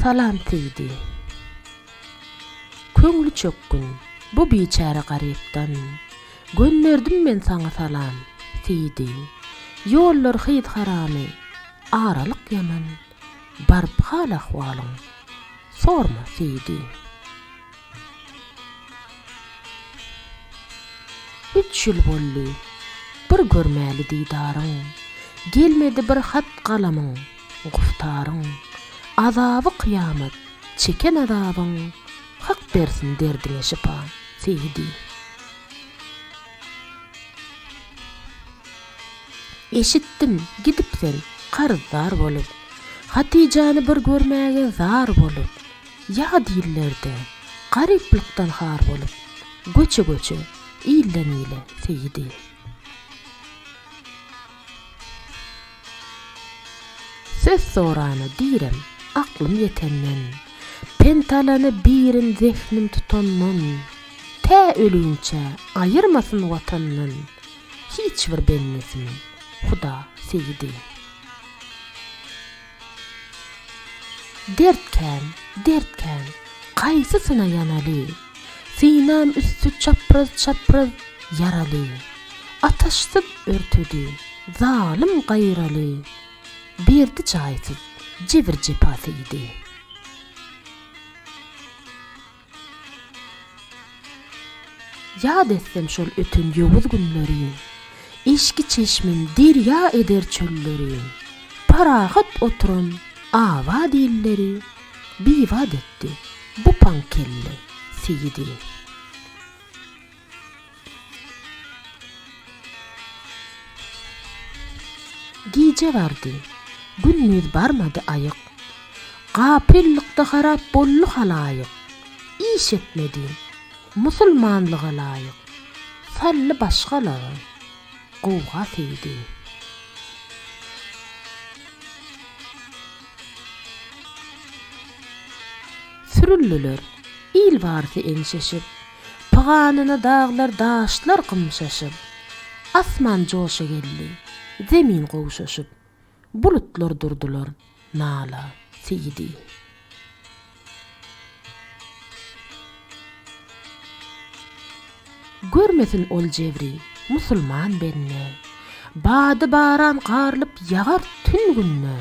Salam teydi. Köňlü çökkün bu biçara garypdan. Gönderdim men saňa salam teydi. Ýollar hyýt haramy, aralyk ýaman. Barp hal ahwalyň sorma teydi. 3 ýyl boldy bir görmäli diýdaryň. Gelmedi bir hat galamyň, guftaryň. Azabı kıyamet, çeken azabın, hak bersin derdine şifa, seydi. Eşitdim, gidip sen, qarızdar bolup, Hatijanı bir görmäge zar bolup, ya dillerde, gariplikdan har bolup, göçe, iylen ile, seydi. Söz sorany direm, aklım yetenden, pentalany birin zehnim tutandan, tä ölünçe ayırmasın vatandan, hiç bir bennesin, Huda seydi. Dertken, kaysısına yanalı, sinam üstü çapraz yaralı, ataşsız örtüdü, zalim gayralı, berdi çaysız, civir cepasıydı. Yad etsem şol ötün ýowuz günleri, eşki çeşmin derya eder çölleri, parahat oturun ava dilleri, bivad etti bu pankelle seydi. Gece vardı, günnüz barmadı ayık, gapillikde harap bollu halayık, iş etmedi, musulmanlığa layık, sallı başkaları, qovğa seydi. Sürüllüler, il vardı enşeşip, pağanına dağlar daşlar qımşaşıp, asman coşa geldi, zemin qovuşaşıp, bulutlar durdular, nala seydi. Görmesin ol jebri, musulman benne, bady baran qarlyp ýagar tün günne,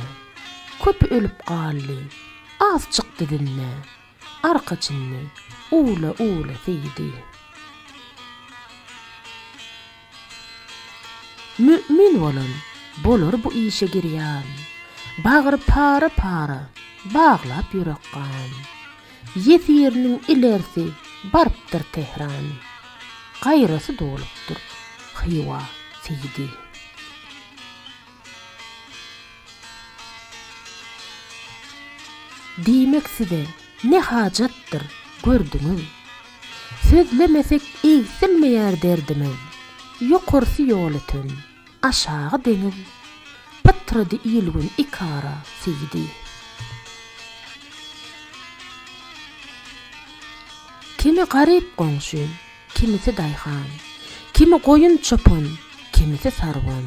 köpü ölüp qally, az çykdy dinne, arkaçynny, ula seydi. Mümin bolan, bolar bu işe girýän, bagry para, baglap ýürek gan. Ýesiriniň ilerisi barpdyr Tehran, gaýrasy dolupdyr Hywa seydi. Diýmek size ne hajatdyr gördüňiz, sözlemesek eýsilmeýär derdimiz, ýokarsy ýol ötün, aşağı deňiz, patrady ilgün ikara seydi. Kimi garip goňşy, kimisi daýhan, kimi goýun çopan, kimisi sarwan,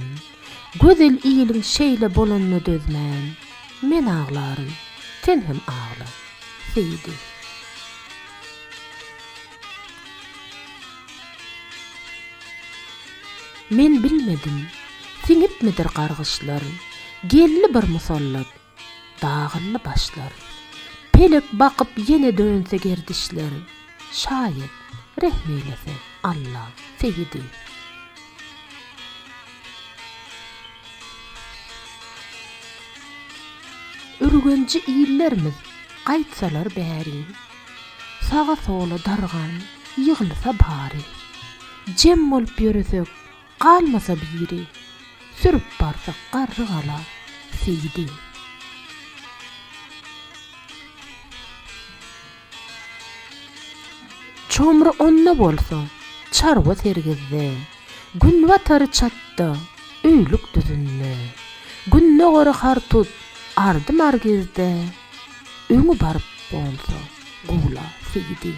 gözel iyiliň şeýle bolanyny dözmän, men aglarym, sen hem agla seydi. Men bilmedim, siňipmidir gargyşlar, gelli bir musallat, dağıllı başlar, pelek bakyp ýene dönse gerdişler, şayet rehmeylese Allah seydi. Ürgenci iyillerimiz gaýtsalar bäri, sağa sola dargan ýygylsa bari, jem bolup ýöresek qalmasa biri, sürüp barsak garrygala seydi. Çomry onna bolsa, çarwa sergizde, gün watary çatda, öýlük düzünde, günne gora hartut, ardy margizde, öňü barıp bolsa, gula seydi.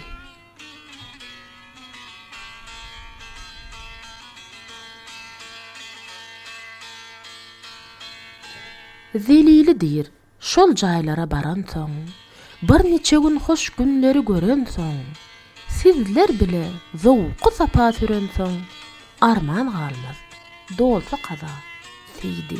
Zelili dir, şol jaýlara baran soň, bir neçe gün hoş günleri gören soň, sizler bile zowqy sapa süren soň, arman galmaz, dolsa kaza, seydi.